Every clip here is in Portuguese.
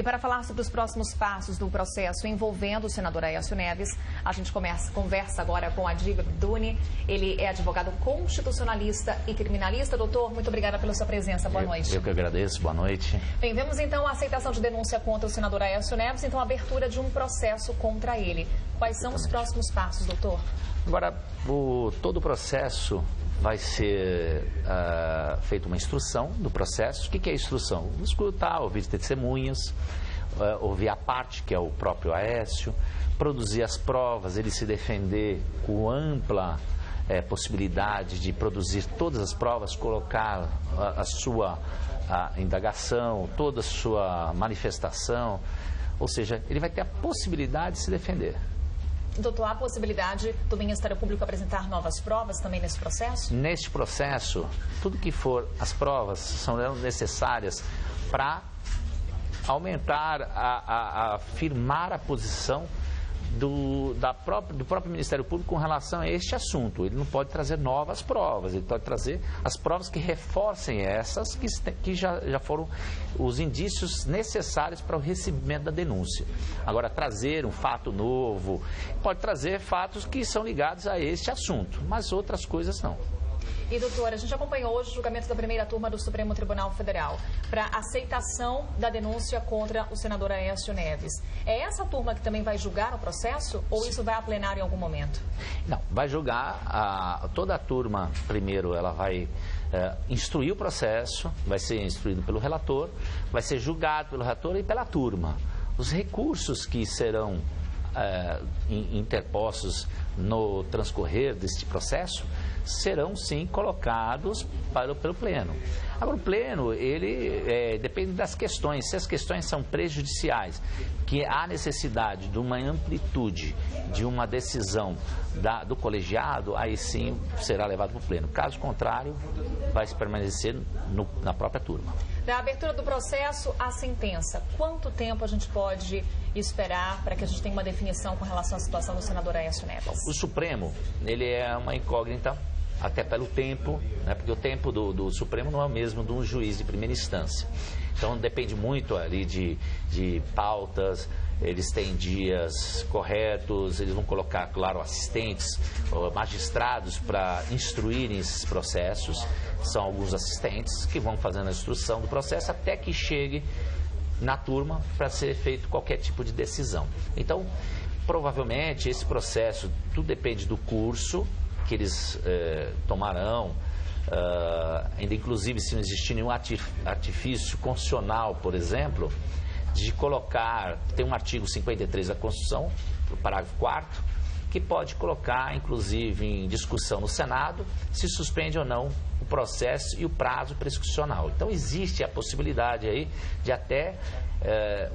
E para falar sobre os próximos passos do processo envolvendo o senador Aécio Neves, a gente conversa agora com Adib Abduni. Ele é advogado constitucionalista e criminalista. Doutor, muito obrigada pela sua presença. Boa noite. Eu que agradeço. Boa noite. Bem, vemos então a aceitação de denúncia contra o senador Aécio Neves, então a abertura de um processo contra ele. Quais são os próximos passos, doutor? Agora, todo o processo vai ser feita uma instrução do processo. O que é a instrução? Escutar, ouvir testemunhas, ouvir a parte, que é o próprio Aécio, produzir as provas, ele se defender com ampla possibilidade de produzir todas as provas, colocar a sua indagação, toda a sua manifestação, ou seja, ele vai ter a possibilidade de se defender. Doutor, há a possibilidade do Ministério Público apresentar novas provas também nesse processo? Neste processo, tudo que for as provas são necessárias para aumentar, afirmar a posição do próprio Ministério Público com relação a este assunto. Ele não pode trazer novas provas, ele pode trazer as provas que reforcem essas que já foram os indícios necessários para o recebimento da denúncia. Agora, trazer um fato novo, pode trazer fatos que são ligados a este assunto, mas outras coisas não. E, doutora, a gente acompanhou hoje o julgamento da primeira turma do Supremo Tribunal Federal para aceitação da denúncia contra o senador Aécio Neves. É essa turma que também vai julgar o processo ou isso vai a plenário em algum momento? Não, vai julgar toda a turma. Primeiro ela vai instruir o processo, vai ser instruído pelo relator, vai ser julgado pelo relator e pela turma. Os recursos que serão interpostos no transcorrer deste processo serão sim colocados pelo Pleno. Agora, o Pleno, ele depende das questões. Se as questões são prejudiciais, que há necessidade de uma amplitude, de uma decisão do colegiado, aí sim será levado para o Pleno. Caso contrário, vai se permanecer na própria turma. Da abertura do processo à sentença, quanto tempo a gente pode esperar para que a gente tenha uma definição com relação à situação do senador Aécio Neves? O Supremo, ele é uma incógnita, até pelo tempo, né, porque o tempo do Supremo não é o mesmo de um juiz de primeira instância. Então depende muito ali de pautas, eles têm dias corretos, eles vão colocar, claro, assistentes, magistrados para instruírem esses processos. São alguns assistentes que vão fazendo a instrução do processo até que chegue na turma para ser feito qualquer tipo de decisão. Então, provavelmente, esse processo, tudo depende do curso que eles tomarão, ainda inclusive se não existir nenhum artifício constitucional, por exemplo, de colocar, tem um artigo 53 da Constituição, o parágrafo 4º, que pode colocar, inclusive, em discussão no Senado, se suspende ou não o processo e o prazo prescricional. Então, existe a possibilidade aí de até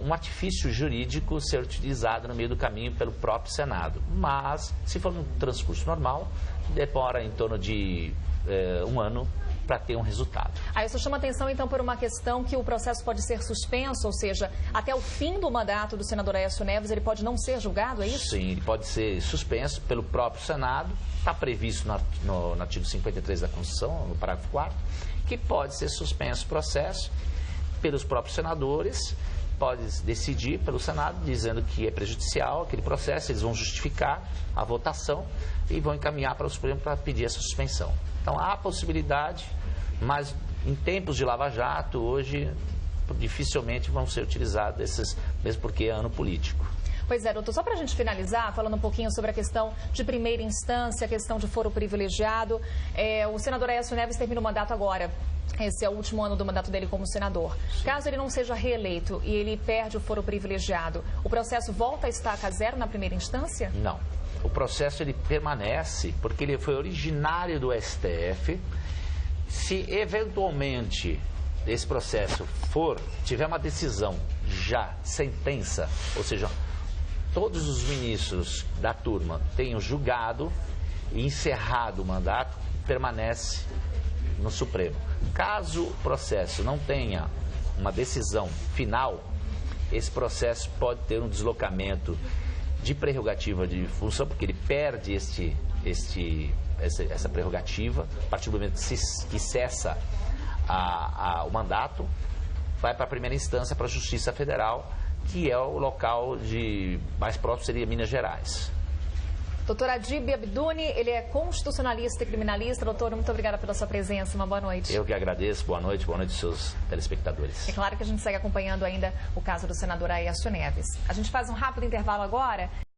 um artifício jurídico ser utilizado no meio do caminho pelo próprio Senado. Mas, se for um transcurso normal, demora em torno de um ano para ter um resultado. Aí isso chama atenção, então, por uma questão que o processo pode ser suspenso, ou seja, até o fim do mandato do senador Aécio Neves, ele pode não ser julgado, é isso? Sim, ele pode ser suspenso pelo próprio Senado, está previsto no artigo 53 da Constituição, no parágrafo 4º, que pode ser suspenso o processo pelos próprios senadores, pode decidir pelo Senado, dizendo que é prejudicial aquele processo, eles vão justificar a votação e vão encaminhar para o Supremo para pedir essa suspensão. Então, há a possibilidade, mas em tempos de Lava Jato, hoje, dificilmente vão ser utilizados esses, mesmo porque é ano político. Pois é, doutor, só para a gente finalizar, falando um pouquinho sobre a questão de primeira instância, a questão de foro privilegiado, o senador Aécio Neves termina o mandato agora. Esse é o último ano do mandato dele como senador. Sim. Caso ele não seja reeleito e ele perde o foro privilegiado, o processo volta a estaca zero na primeira instância? Não. O processo ele permanece porque ele foi originário do STF. Se eventualmente esse processo tiver uma decisão já, sentença, ou seja, todos os ministros da turma tenham julgado e encerrado o mandato, permanece no Supremo. Caso o processo não tenha uma decisão final, esse processo pode ter um deslocamento de prerrogativa de função, porque ele perde essa prerrogativa a partir do momento que cessa o mandato, vai para a primeira instância, para a Justiça Federal, que é o local mais próximo seria Minas Gerais. Doutor Adib Abduni, ele é constitucionalista e criminalista. Doutor, muito obrigada pela sua presença. Uma boa noite. Eu que agradeço. Boa noite aos seus telespectadores. É claro que a gente segue acompanhando ainda o caso do senador Aécio Neves. A gente faz um rápido intervalo agora.